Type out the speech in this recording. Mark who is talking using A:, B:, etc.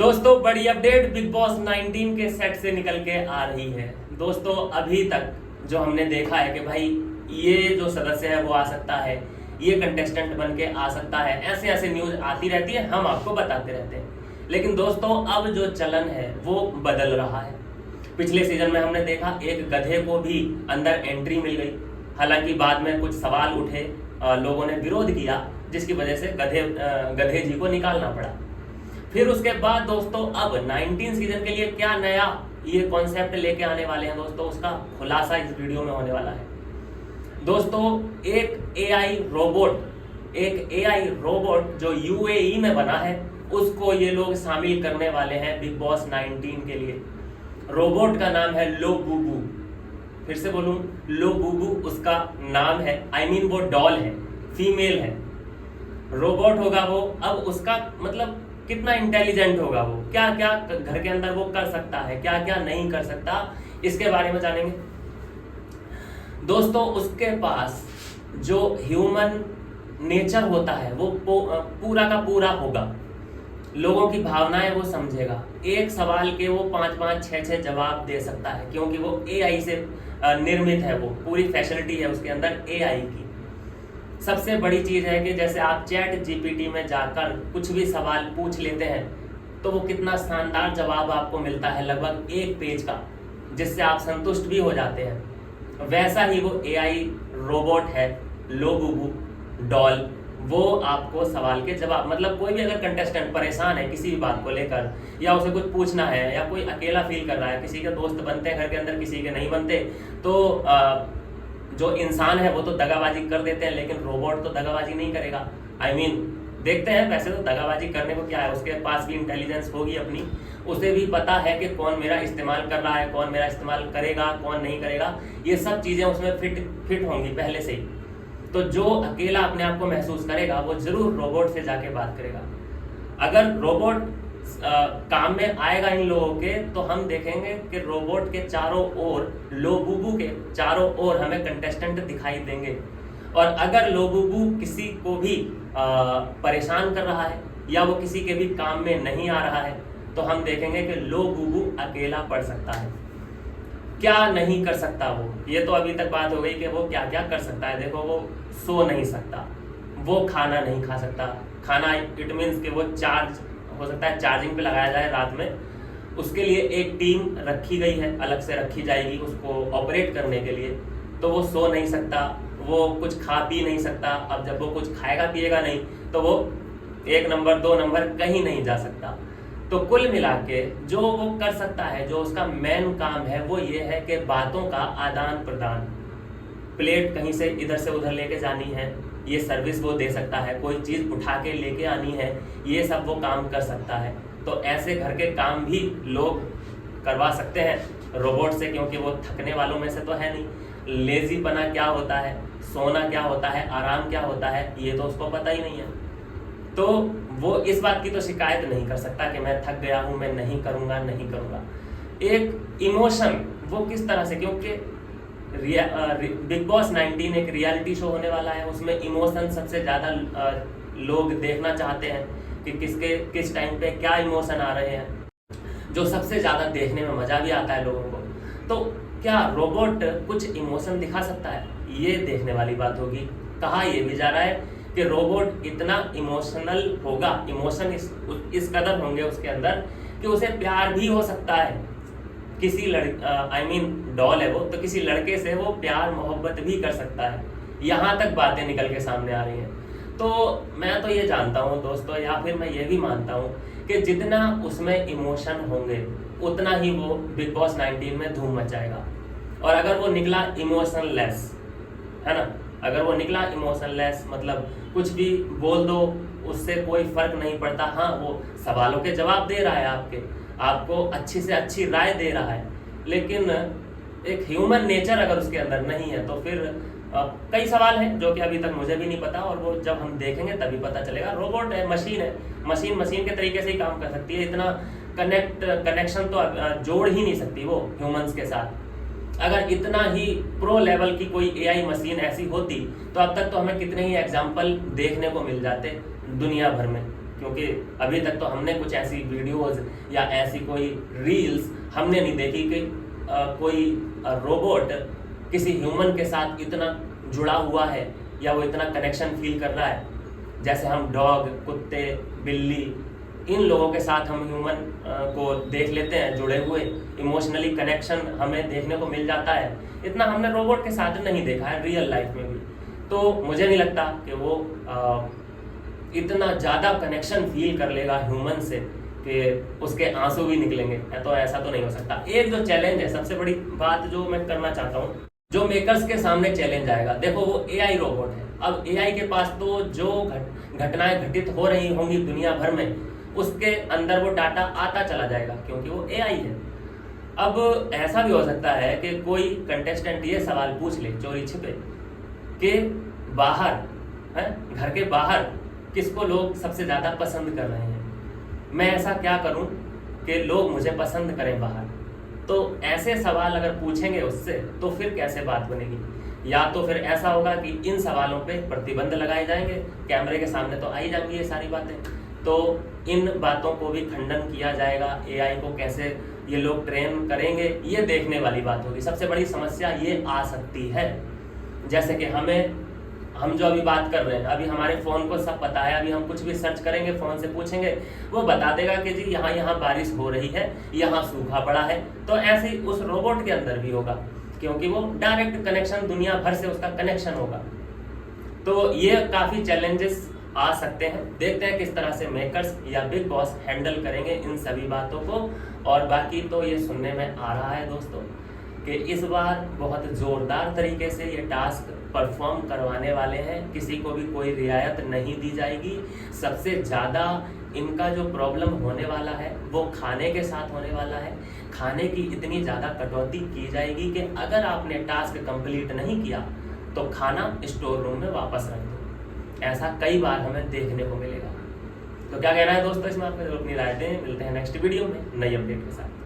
A: दोस्तों बड़ी update big boss 19 के सेट से निकल के आ रही है। दोस्तों अभी तक जो हमने देखा है कि भाई ये जो सदस्य है वो आ सकता है, ये कंटेस्टेंट बन के आ सकता है, ऐसे ऐसे न्यूज आती रहती है, हम आपको बताते रहते हैं। लेकिन दोस्तों अब जो चलन है वो बदल रहा है। पिछले सीजन में हमने देखा एक गधे को भी अंदर एंट्री मिल गई, हालांकि बाद में कुछ सवाल उठे, लोगों ने विरोध किया, जिसकी वजह से गधे जी को निकालना पड़ा। फिर उसके बाद दोस्तों अब 19 सीजन के लिए क्या नया ये कॉन्सेप्ट लेके आने वाले हैं दोस्तों, उसका खुलासा इस वीडियो में होने वाला है। दोस्तों एक एआई रोबोट जो यूएई में बना है उसको ये लोग शामिल करने वाले हैं बिग बॉस 19 के लिए। रोबोट का नाम है लोबूबू। फिर से बोलूं, लोबूबू उसका नाम है। वो डॉल है, फीमेल है, रोबोट होगा वो। अब उसका मतलब कितना इंटेलिजेंट होगा वो, क्या क्या घर के अंदर वो कर सकता है, क्या क्या नहीं कर सकता, इसके बारे में जानेंगे। दोस्तों उसके पास जो ह्यूमन नेचर होता है वो पूरा का पूरा होगा। लोगों की भावनाएं वो समझेगा। एक सवाल के वो 5-5, 6-6 जवाब दे सकता है, क्योंकि वो एआई से निर्मित है। वो पूरी फैसिलिटी है उसके अंदर एआई की। सबसे बड़ी चीज है कि जैसे आप चैट जीपीटी में जाकर कुछ भी सवाल पूछ लेते हैं तो वो कितना शानदार जवाब आपको मिलता है, लगभग 1 पेज का, जिससे आप संतुष्ट भी हो जाते हैं। वैसा ही वो एआई रोबोट है लोबूबू डॉल। वो आपको सवाल के जवाब, मतलब कोई भी अगर कंटेस्टेंट परेशान है किसी भी बात को लेकर, या उसे कुछ पूछना है, या कोई अकेला फील कर रहा है, किसी के दोस्त बनते हैं घर के अंदर, किसी के नहीं बनते, तो जो इंसान है वो तो दगाबाजी कर देते हैं, लेकिन रोबोट तो दगाबाजी नहीं करेगा। देखते हैं, वैसे तो दगाबाजी करने को क्या है, उसके पास भी इंटेलिजेंस होगी अपनी, उसे भी पता है कि कौन मेरा इस्तेमाल कर रहा है, कौन मेरा इस्तेमाल करेगा, कौन नहीं करेगा। ये सब चीजें उसमें फिट होंगी पहले से ही। तो जो अकेला अपने आप को महसूस करेगा वो जरूर रोबोट से जाके बात करेगा। अगर रोबोट काम में आएगा इन लोगों के, तो हम देखेंगे कि रोबोट के चारों ओर, लोबूबू के चारों ओर हमें कंटेस्टेंट दिखाई देंगे। और अगर लोबूबू किसी को भी परेशान कर रहा है, या वो किसी के भी काम में नहीं आ रहा है, तो हम देखेंगे कि लोबूबू अकेला पड़ सकता है। क्या नहीं कर सकता वो, ये तो अभी तक बात हो गई कि वो क्या क्या कर सकता है। देखो, वो सो नहीं सकता, वो खाना नहीं खा सकता। खाना इट मीन्स कि वो चार्ज हो सकता है, चार्जिंग पे लगाया जाए रात में, उसके लिए एक टीम रखी गई है, अलग से रखी जाएगी उसको ऑपरेट करने के लिए। तो वो सो नहीं सकता, वो कुछ खा पी नहीं सकता। अब जब वो कुछ खाएगा पिएगा नहीं, तो वो 1 नंबर 2 नंबर कहीं नहीं जा सकता। तो कुल मिला के जो वो कर सकता है, जो उसका मेन काम है, वो ये है कि बातों का आदान प्रदान। प्लेट कहीं से इधर से उधर लेके जानी है, ये सर्विस वो दे सकता है। कोई चीज उठा के लेके आनी है, ये सब वो काम कर सकता है। तो ऐसे घर के काम भी लोग करवा सकते हैं रोबोट से, क्योंकि वो थकने वालों में से तो है नहीं। लेजीपना क्या होता है, सोना क्या होता है, आराम क्या होता है, ये तो उसको पता ही नहीं है। तो वो इस बात की तो शिकायत नहीं कर सकता कि मैं थक गया हूं, मैं नहीं करूंगा। एक इमोशन वो किस तरह से, क्योंकि बिग बॉस 19 एक रियलिटी शो होने वाला है, उसमें इमोशन सबसे ज्यादा लोग देखना चाहते हैं कि किस टाइम पे क्या इमोशन आ रहे हैं, जो सबसे ज्यादा देखने में मजा भी आता है लोगों को। तो क्या रोबोट कुछ इमोशन दिखा सकता है, ये देखने वाली बात होगी। कहा यह भी जा रहा है कि रोबोट इतना इमोशनल होगा, इमोशन इस कदर होंगे उसके अंदर कि उसे प्यार भी हो सकता है। किसी डॉल है वो, तो किसी लड़के से वो प्यार मोहब्बत भी कर सकता है। यहाँ तक बातें निकल के सामने आ रही हैं। तो मैं तो ये जानता हूँ दोस्तों, या फिर मैं ये भी मानता हूँ कि जितना उसमें इमोशन होंगे उतना ही वो बिग बॉस 19 में धूम मचाएगा। और अगर वो निकला इमोशनलेस, है ना, अगर वो निकला इमोशनलेस, मतलब कुछ भी बोल दो उससे कोई फर्क नहीं पड़ता। हाँ, वो सवालों के जवाब दे रहा है, आपको अच्छी से अच्छी राय दे रहा है, लेकिन एक ह्यूमन नेचर अगर उसके अंदर नहीं है, तो फिर कई सवाल हैं जो कि अभी तक मुझे भी नहीं पता, और वो जब हम देखेंगे तभी पता चलेगा। रोबोट है, मशीन है, मशीन के तरीके से ही काम कर सकती है। इतना कनेक्शन तो जोड़ ही नहीं सकती वो ह्यूमंस के साथ। अगर इतना ही प्रो लेवल की कोई एआई मशीन ऐसी होती, तो अब तक तो हमें कितने ही एग्जाम्पल देखने को मिल जाते दुनिया भर में क्योंकि अभी तक तो हमने कुछ ऐसी वीडियोस या ऐसी कोई रील्स हमने नहीं देखी कि कोई रोबोट किसी ह्यूमन के साथ इतना जुड़ा हुआ है या वो इतना कनेक्शन फील कर रहा है जैसे हम डॉग, कुत्ते, बिल्ली, इन लोगों के साथ हम ह्यूमन को देख लेते हैं जुड़े हुए, इमोशनली कनेक्शन हमें देखने को मिल जाता है। इतना हमने रोबोट के साथ नहीं देखा है रियल लाइफ में भी। तो मुझे नहीं लगता कि वो इतना ज़्यादा कनेक्शन फील कर लेगा ह्यूमन से कि उसके आंसू भी निकलेंगे, तो ऐसा तो नहीं हो सकता। एक जो चैलेंज है, सबसे बड़ी बात जो मैं करना चाहता हूँ, जो मेकर्स के सामने चैलेंज आएगा, देखो वो एआई रोबोट है। अब एआई के पास तो जो घटनाएं घटित हो रही होंगी दुनिया भर में, उसके अंदर वो डाटा आता चला जाएगा क्योंकि वो एआई है। अब ऐसा भी हो सकता है कि कोई कंटेस्टेंट ये सवाल पूछ ले चोरी छिपे कि बाहर है, घर के बाहर किसको लोग सबसे ज़्यादा पसंद कर रहे हैं, मैं ऐसा क्या करूं कि लोग मुझे पसंद करें बाहर। तो ऐसे सवाल अगर पूछेंगे उससे तो फिर कैसे बात बनेगी? या तो फिर ऐसा होगा कि इन सवालों पे प्रतिबंध लगाए जाएंगे, कैमरे के सामने तो आई जाएंगी ये सारी बातें, तो इन बातों को भी खंडन किया जाएगा। एआई को कैसे ये लोग ट्रेन करेंगे, ये देखने वाली बात होगी। सबसे बड़ी समस्या ये आ सकती है, जैसे कि हम जो अभी बात कर रहे हैं, अभी हमारे फ़ोन को सब पता है, अभी हम कुछ भी सर्च करेंगे, फ़ोन से पूछेंगे, वो बता देगा कि जी यहाँ बारिश हो रही है, यहाँ सूखा पड़ा है। तो ऐसे ही उस रोबोट के अंदर भी होगा, क्योंकि वो डायरेक्ट कनेक्शन दुनिया भर से उसका कनेक्शन होगा। तो ये काफ़ी चैलेंजेस आ सकते हैं। देखते हैं किस तरह से मेकर्स या बिग बॉस हैंडल करेंगे इन सभी बातों को। और बाकी तो ये सुनने में आ रहा है दोस्तों कि इस बार बहुत ज़ोरदार तरीके से ये टास्क परफॉर्म करवाने वाले हैं, किसी को भी कोई रियायत नहीं दी जाएगी। सबसे ज़्यादा इनका जो प्रॉब्लम होने वाला है वो खाने के साथ होने वाला है। खाने की इतनी ज़्यादा कटौती की जाएगी कि अगर आपने टास्क कंप्लीट नहीं किया तो खाना स्टोर रूम में वापस रख दो। ऐसा कई बार हमें देखने को मिलेगा। तो क्या कहना है दोस्तों इसमें, आपको अपनी राय दें। मिलते हैं नेक्स्ट वीडियो में नई अपडेट के साथ।